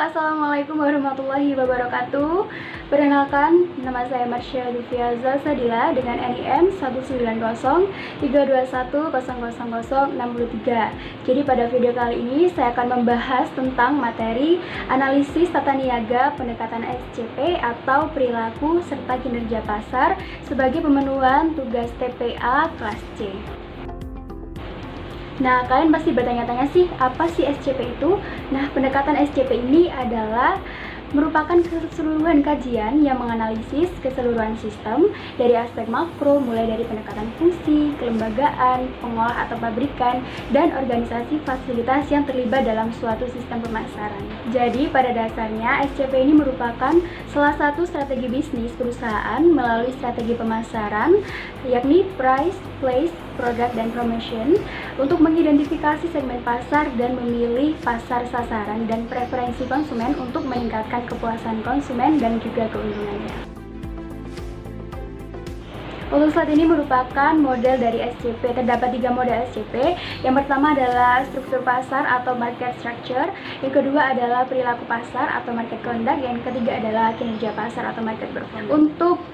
Assalamualaikum warahmatullahi wabarakatuh. Perkenalkan, nama saya Marsha Dufiaza Sadila dengan NIM 19032100063. Jadi pada video kali ini saya akan membahas tentang materi analisis tata niaga, pendekatan SCP atau perilaku serta kinerja pasar sebagai pemenuhan tugas TPA kelas C. Nah, kalian pasti bertanya-tanya sih, apa sih SCP itu? Nah, pendekatan SCP ini adalah merupakan keseluruhan kajian yang menganalisis keseluruhan sistem dari aspek makro, mulai dari pendekatan fungsi, kelembagaan, pengolah atau pabrikan, dan organisasi fasilitas yang terlibat dalam suatu sistem pemasaran. Jadi, pada dasarnya SCP ini merupakan salah satu strategi bisnis perusahaan melalui strategi pemasaran, yakni price, place, product, dan promotion, untuk mengidentifikasi segmen pasar dan memilih pasar sasaran dan preferensi konsumen untuk meningkatkan kepuasan konsumen dan juga keuntungannya. Untuk saat ini merupakan model dari SCP. Terdapat 3 model SCP. Yang pertama adalah struktur pasar atau market structure. Yang kedua adalah perilaku pasar atau market conduct. Yang ketiga adalah kinerja pasar atau market performance. Untuk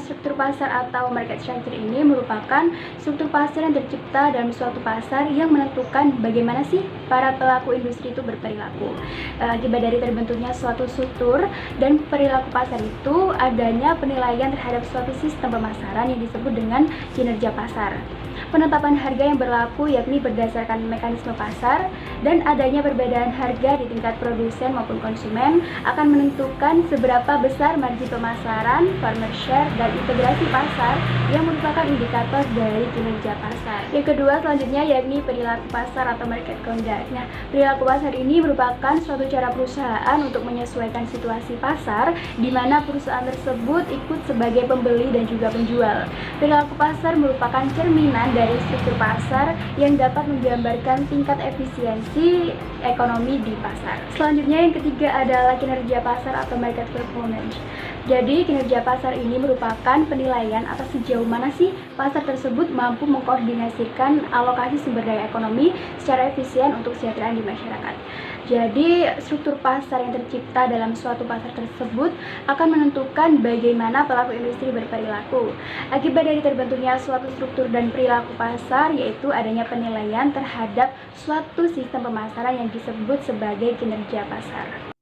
struktur pasar atau market structure ini merupakan struktur pasar yang tercipta dalam suatu pasar yang menentukan bagaimana sih para pelaku industri itu berperilaku. Akibat dari terbentuknya suatu struktur dan perilaku pasar itu adanya penilaian terhadap suatu sistem pemasaran yang disebut dengan kinerja pasar. Penetapan harga yang berlaku yakni berdasarkan mekanisme pasar, dan adanya perbedaan harga di tingkat produsen maupun konsumen akan menentukan seberapa besar margin pemasaran, farmer share, dan integrasi pasar yang merupakan indikator dari kinerja pasar. Yang kedua selanjutnya yakni perilaku pasar atau market conduct. Nah, perilaku pasar ini merupakan suatu cara perusahaan untuk menyesuaikan situasi pasar di mana perusahaan tersebut ikut sebagai pembeli dan juga penjual. Perilaku pasar merupakan cerminan dari struktur pasar yang dapat menggambarkan tingkat efisiensi ekonomi di pasar. Selanjutnya yang ketiga adalah kinerja pasar atau market performance. Jadi kinerja pasar ini merupakan penilaian atas sejauh mana sih pasar tersebut mampu mengkoordinasikan alokasi sumber daya ekonomi secara efisien untuk kesejahteraan di masyarakat. Jadi, struktur pasar yang tercipta dalam suatu pasar tersebut akan menentukan bagaimana pelaku industri berperilaku. Akibat dari terbentuknya suatu struktur dan perilaku pasar, yaitu adanya penilaian terhadap suatu sistem pemasaran yang disebut sebagai kinerja pasar.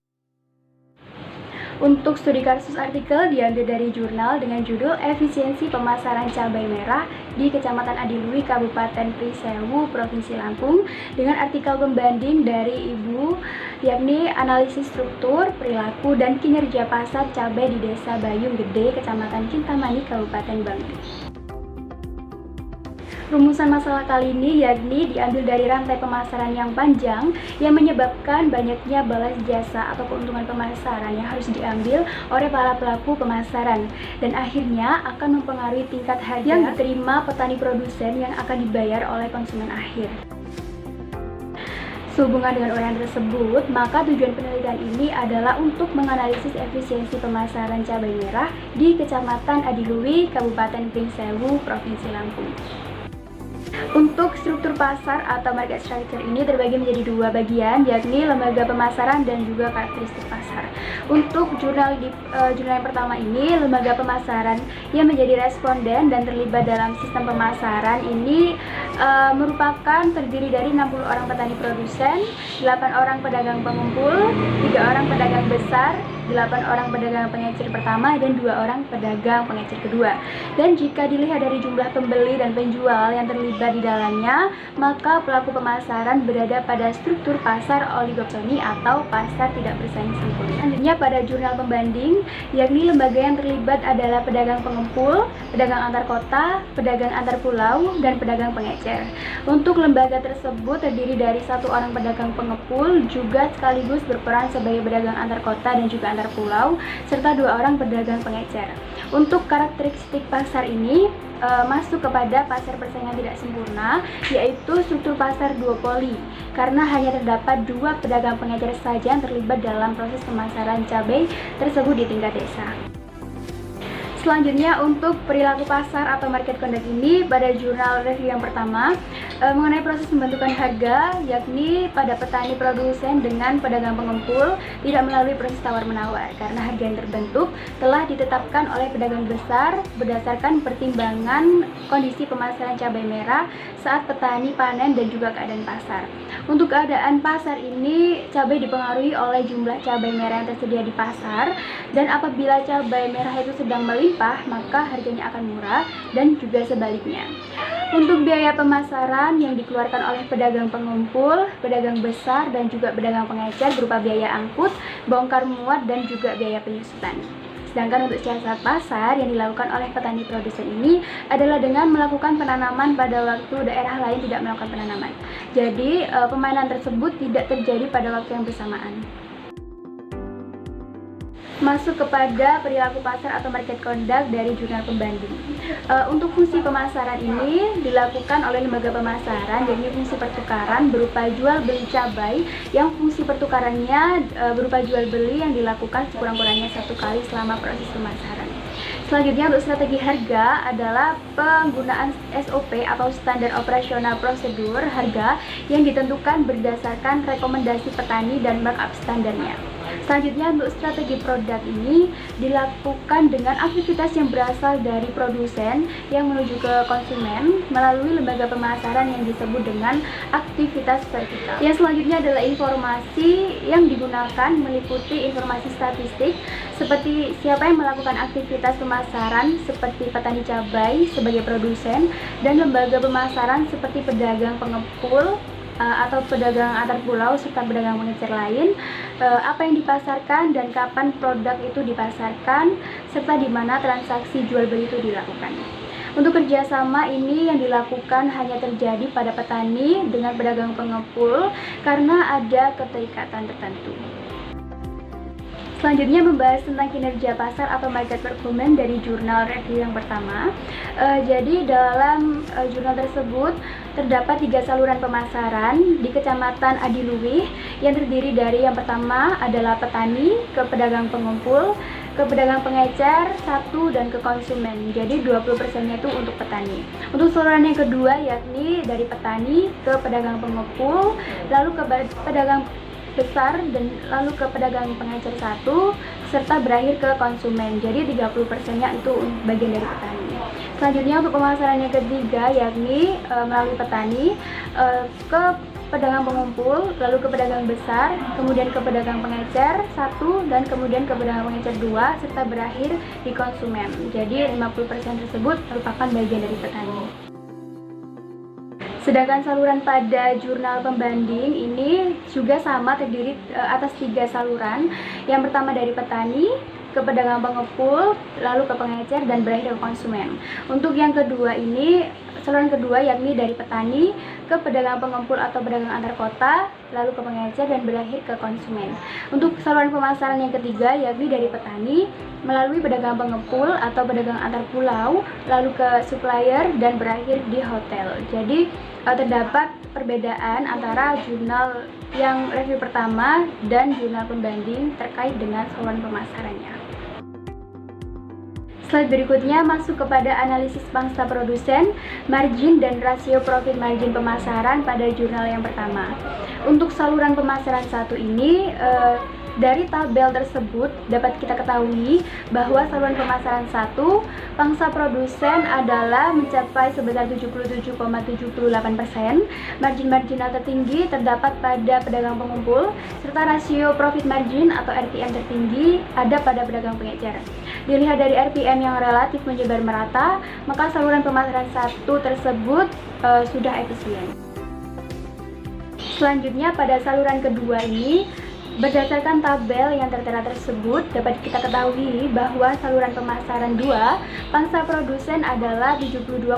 Untuk studi kasus artikel diambil dari jurnal dengan judul Efisiensi Pemasaran Cabai Merah di Kecamatan Adilui, Kabupaten Prisewu, Provinsi Lampung, dengan artikel pembanding dari Ibu, yakni analisis struktur, perilaku, dan kinerja pasar cabai di Desa Bayung Gede, Kecamatan Kintamani, Kabupaten Bangli. Rumusan masalah kali ini yakni diambil dari rantai pemasaran yang panjang yang menyebabkan banyaknya balas jasa atau keuntungan pemasaran yang harus diambil oleh para pelaku pemasaran, dan akhirnya akan mempengaruhi tingkat harga yang diterima petani produsen yang akan dibayar oleh konsumen akhir. Sehubungan dengan uraian tersebut, maka tujuan penelitian ini adalah untuk menganalisis efisiensi pemasaran cabai merah di Kecamatan Adilui, Kabupaten Prisewu, Provinsi Lampung. Untuk struktur pasar atau market structure ini terbagi menjadi 2 bagian, yakni lembaga pemasaran dan juga karakteristik pasar. Untuk jurnal yang pertama ini, lembaga pemasaran yang menjadi responden dan terlibat dalam sistem pemasaran ini merupakan terdiri dari 60 orang petani produsen, 8 orang pedagang pengumpul, 3 orang pedagang besar, 8 orang pedagang pengecer pertama, dan 2 orang pedagang pengecer kedua. Dan jika dilihat dari jumlah pembeli dan penjual yang terlibat di dalamnya, maka pelaku pemasaran berada pada struktur pasar oligopsoni atau pasar tidak bersaing sempurna. Selanjutnya pada jurnal pembanding, yakni lembaga yang terlibat adalah pedagang pengumpul, pedagang antar kota, pedagang antar pulau, dan pedagang pengecer. Untuk lembaga tersebut terdiri dari 1 orang pedagang pengumpul juga sekaligus berperan sebagai pedagang antar kota dan juga antar pulau, serta 2 orang pedagang pengecer. Untuk karakteristik pasar ini masuk kepada pasar persaingan tidak sempurna, yaitu struktur pasar duopoli, karena hanya terdapat 2 pedagang pengecer saja yang terlibat dalam proses pemasaran cabai tersebut di tingkat desa. Selanjutnya untuk perilaku pasar atau market conduct ini pada jurnal review yang pertama mengenai proses pembentukan harga, yakni pada petani produsen dengan pedagang pengepul tidak melalui proses tawar-menawar karena harga yang terbentuk telah ditetapkan oleh pedagang besar berdasarkan pertimbangan kondisi pemasaran cabai merah saat petani panen dan juga keadaan pasar. Untuk keadaan pasar ini, cabai dipengaruhi oleh jumlah cabai merah yang tersedia di pasar, dan apabila cabai merah itu sedang melimpah, maka harganya akan murah, dan juga sebaliknya. Untuk biaya pemasaran yang dikeluarkan oleh pedagang pengumpul, pedagang besar, dan juga pedagang pengecer berupa biaya angkut, bongkar muat, dan juga biaya penyusutan. Sedangkan untuk siasat pasar yang dilakukan oleh petani produsen ini adalah dengan melakukan penanaman pada waktu daerah lain tidak melakukan penanaman. Jadi pemainan tersebut tidak terjadi pada waktu yang bersamaan. Masuk kepada perilaku pasar atau market conduct dari jurnal pembanding. Untuk fungsi pemasaran ini dilakukan oleh lembaga pemasaran, yakni fungsi pertukaran berupa jual beli cabai yang fungsi pertukarannya berupa jual beli yang dilakukan sekurang-kurangnya 1 kali selama proses pemasaran. Selanjutnya untuk strategi harga adalah penggunaan SOP atau standar operasional prosedur harga yang ditentukan berdasarkan rekomendasi petani dan markup standarnya. Selanjutnya untuk strategi produk ini dilakukan dengan aktivitas yang berasal dari produsen yang menuju ke konsumen melalui lembaga pemasaran yang disebut dengan aktivitas vertikal. Yang selanjutnya adalah informasi yang digunakan meliputi informasi statistik seperti siapa yang melakukan aktivitas pemasaran seperti petani cabai sebagai produsen dan lembaga pemasaran seperti pedagang pengepul atau pedagang antar pulau serta pedagang pengecer lain, apa yang dipasarkan dan kapan produk itu dipasarkan serta di mana transaksi jual beli itu dilakukan. Untuk kerjasama ini yang dilakukan hanya terjadi pada petani dengan pedagang pengepul karena ada keterikatan tertentu. Selanjutnya membahas tentang kinerja pasar atau market performance dari jurnal review yang pertama. Jadi dalam jurnal tersebut terdapat 3 saluran pemasaran di Kecamatan Adiluwih yang terdiri dari yang pertama adalah petani, ke pedagang pengumpul, ke pedagang pengecer, 1 dan ke konsumen. Jadi 20%-nya itu untuk petani. Untuk saluran yang kedua yakni dari petani ke pedagang pengepul, lalu ke pedagang besar dan lalu ke pedagang pengecer 1 serta berakhir ke konsumen. Jadi 30%-nya itu bagian dari petani. Selanjutnya untuk pemasaran yang ketiga yakni melalui petani ke pedagang pengumpul, lalu ke pedagang besar, kemudian ke pedagang pengecer 1 dan kemudian ke pedagang pengecer 2 serta berakhir di konsumen. Jadi 50% tersebut merupakan bagian dari petani. Sedangkan saluran pada jurnal pembanding ini juga sama, terdiri atas 3 saluran. Yang pertama dari petani, ke pedagang pengepul, lalu ke pengecer dan berakhir ke konsumen. Untuk yang kedua ini, saluran kedua yakni dari petani ke pedagang pengepul atau pedagang antar kota, lalu ke pengecer dan berakhir ke konsumen. Untuk saluran pemasaran yang ketiga yakni dari petani melalui pedagang pengepul atau pedagang antar pulau, lalu ke supplier dan berakhir di hotel. Jadi terdapat perbedaan antara jurnal yang review pertama dan jurnal pembanding terkait dengan saluran pemasarannya. Slide berikutnya masuk kepada analisis pangsa produsen, margin, dan rasio profit margin pemasaran pada jurnal yang pertama. Untuk saluran pemasaran 1 ini, dari tabel tersebut dapat kita ketahui bahwa saluran pemasaran 1 pangsa produsen adalah mencapai sebesar 77,78%. Margin marginal tertinggi terdapat pada pedagang pengumpul serta rasio profit margin atau RPM tertinggi ada pada pedagang pengecer. Dilihat dari RPM yang relatif menyebar merata, maka saluran pemasaran 1 tersebut sudah efisien. Selanjutnya pada saluran kedua ini, berdasarkan tabel yang tertera tersebut, dapat kita ketahui bahwa saluran pemasaran 2 pangsa produsen adalah 72,22%,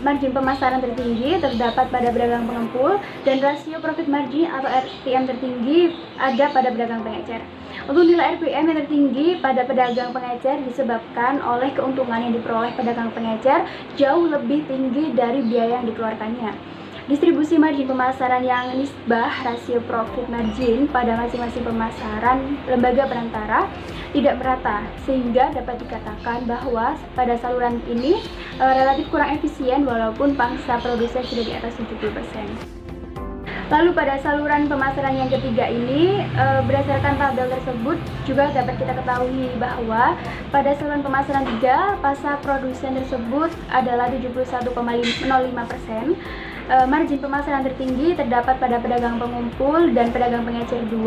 margin pemasaran tertinggi terdapat pada pedagang pengepul, dan rasio profit margin atau RPM tertinggi ada pada pedagang pengecer. Untuk nilai RPM yang tertinggi pada pedagang pengecer disebabkan oleh keuntungan yang diperoleh pedagang pengecer jauh lebih tinggi dari biaya yang dikeluarkannya. Distribusi margin pemasaran yang nisbah rasio profit margin pada masing-masing pemasaran lembaga perantara tidak merata, sehingga dapat dikatakan bahwa pada saluran ini relatif kurang efisien walaupun pangsa produsen sudah di atas 70%. Lalu pada saluran pemasaran yang ketiga ini, berdasarkan tabel tersebut juga dapat kita ketahui bahwa pada saluran pemasaran 3, pasar produsen tersebut adalah 71,05%. Margin pemasaran tertinggi terdapat pada pedagang pengumpul dan pedagang pengecer 2,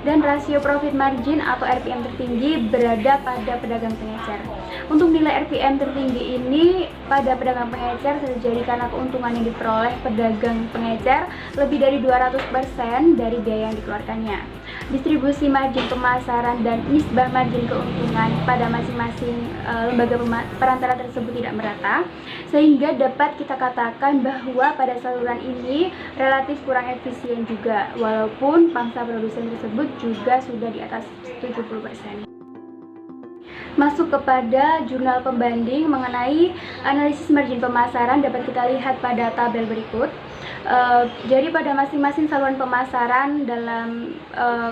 dan rasio profit margin atau RPM tertinggi berada pada pedagang pengecer. Untuk nilai RPM tertinggi ini pada pedagang pengecer terjadi karena keuntungan yang diperoleh pedagang pengecer lebih dari 200% dari biaya yang dikeluarkannya. Distribusi margin pemasaran dan nisbah margin keuntungan pada masing-masing lembaga perantara tersebut tidak merata, sehingga dapat kita katakan bahwa pada saluran ini relatif kurang efisien juga, walaupun pangsa produsen tersebut juga sudah di atas 70%. Masuk kepada jurnal pembanding mengenai analisis margin pemasaran dapat kita lihat pada tabel berikut. Jadi pada masing-masing saluran pemasaran dalam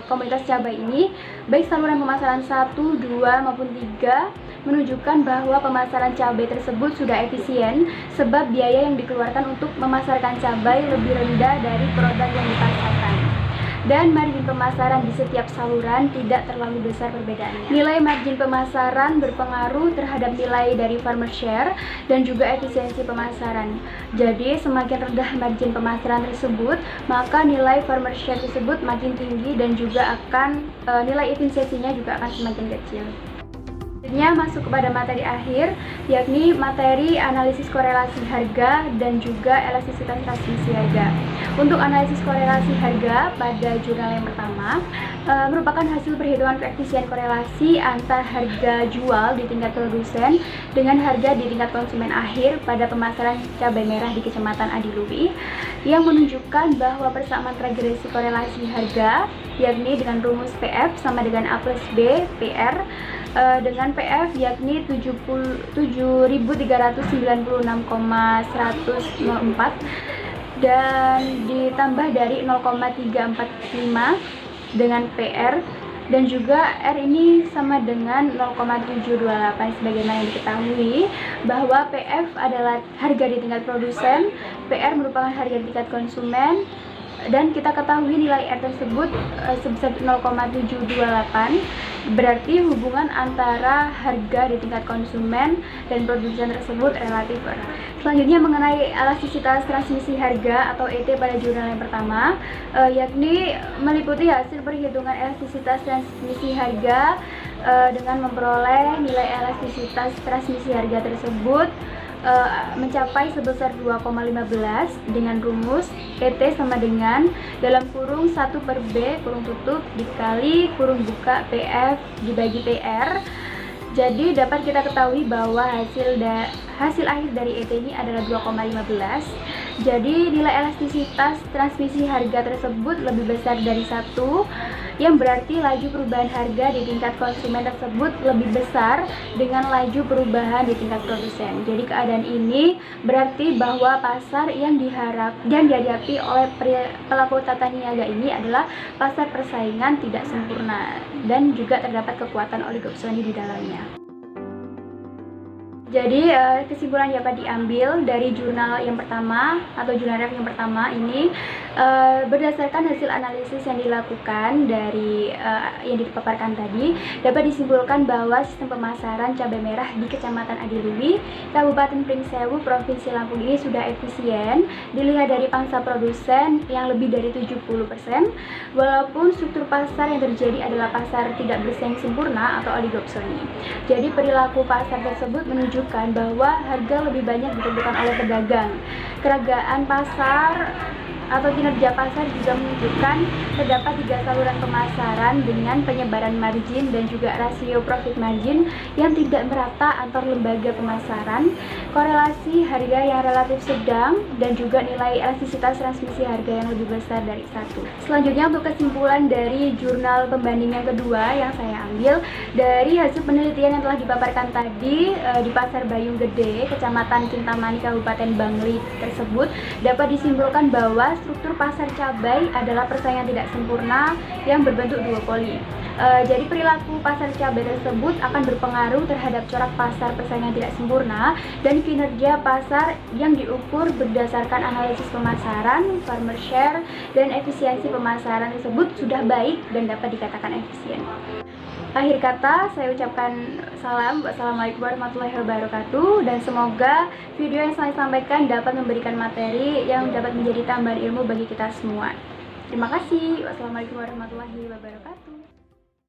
komunitas cabai ini, baik saluran pemasaran 1, 2, maupun 3 menunjukkan bahwa pemasaran cabai tersebut sudah efisien sebab biaya yang dikeluarkan untuk memasarkan cabai lebih rendah dari produk yang dipasarkan. Dan margin pemasaran di setiap saluran tidak terlalu besar perbedaannya. Nilai margin pemasaran berpengaruh terhadap nilai dari farmer share dan juga efisiensi pemasaran. Jadi semakin rendah margin pemasaran tersebut, maka nilai farmer share tersebut makin tinggi dan juga akan nilai efisiensinya juga akan semakin kecil. Selanjutnya masuk kepada materi akhir, yakni materi analisis korelasi harga dan juga elastisitas transmisi harga. Untuk analisis korelasi harga pada jurnal yang pertama merupakan hasil perhitungan koefisien korelasi antar harga jual di tingkat produsen dengan harga di tingkat konsumen akhir pada pemasaran cabai merah di Kecamatan Adiluwi, yang menunjukkan bahwa persamaan regresi korelasi harga yakni dengan rumus PF sama dengan A plus B PR dengan PF yakni 7.396,104 dan ditambah dari 0,345 dengan PR, dan juga R ini sama dengan 0,728 sebagaimana yang diketahui bahwa PF adalah harga di tingkat produsen, PR merupakan harga di tingkat konsumen, dan kita ketahui nilai R tersebut sebesar 0,728, berarti hubungan antara harga di tingkat konsumen dan produsen tersebut relatif erat. Selanjutnya mengenai elastisitas transmisi harga atau ET pada jurnal yang pertama, yakni meliputi hasil perhitungan elastisitas transmisi harga dengan memperoleh nilai elastisitas transmisi harga tersebut mencapai sebesar 2,15 dengan rumus ET sama dengan dalam kurung 1 per B kurung tutup dikali kurung buka PF dibagi PR. Jadi dapat kita ketahui bahwa hasil akhir dari ET ini adalah 2,15. Jadi nilai elastisitas transmisi harga tersebut lebih besar dari 1, yang berarti laju perubahan harga di tingkat konsumen tersebut lebih besar dengan laju perubahan di tingkat produsen. Jadi keadaan ini berarti bahwa pasar yang dihadapi oleh pelaku tata niaga ini adalah pasar persaingan tidak sempurna dan juga terdapat kekuatan oligopsoni di dalamnya. Jadi kesimpulan dapat diambil dari jurnal yang pertama atau jurnal ref yang pertama ini, berdasarkan hasil analisis yang dilakukan dari yang dipaparkan tadi, dapat disimpulkan bahwa sistem pemasaran cabai merah di Kecamatan Adiluwi, Kabupaten Pringsewu, Provinsi Lampung ini sudah efisien dilihat dari pangsa produsen yang lebih dari 70%, walaupun struktur pasar yang terjadi adalah pasar tidak bersaing sempurna atau oligopsoni. Jadi perilaku pasar tersebut menunjukkan bahwa harga lebih banyak ditentukan oleh pedagang. Keragaan pasar atau kinerja pasar juga menunjukkan terdapat 3 saluran pemasaran dengan penyebaran margin dan juga rasio profit margin yang tidak merata antar lembaga pemasaran, korelasi harga yang relatif sedang, dan juga nilai elastisitas transmisi harga yang lebih besar dari 1. Selanjutnya untuk kesimpulan dari jurnal pembanding yang kedua yang saya ambil dari hasil penelitian yang telah dipaparkan tadi di Pasar Bayung Gede, Kecamatan Kintamani, Kabupaten Bangli tersebut, dapat disimpulkan bahwa struktur pasar cabai adalah persaingan tidak sempurna yang berbentuk duopoli. Jadi perilaku pasar cabai tersebut akan berpengaruh terhadap corak pasar persaingan tidak sempurna dan kinerja pasar yang diukur berdasarkan analisis pemasaran, farmer share, dan efisiensi pemasaran tersebut sudah baik dan dapat dikatakan efisien. Akhir kata, saya ucapkan salam. Wassalamualaikum warahmatullahi wabarakatuh, dan semoga video yang saya sampaikan dapat memberikan materi yang dapat menjadi tambahan ilmu bagi kita semua. Terima kasih. Wassalamualaikum warahmatullahi wabarakatuh.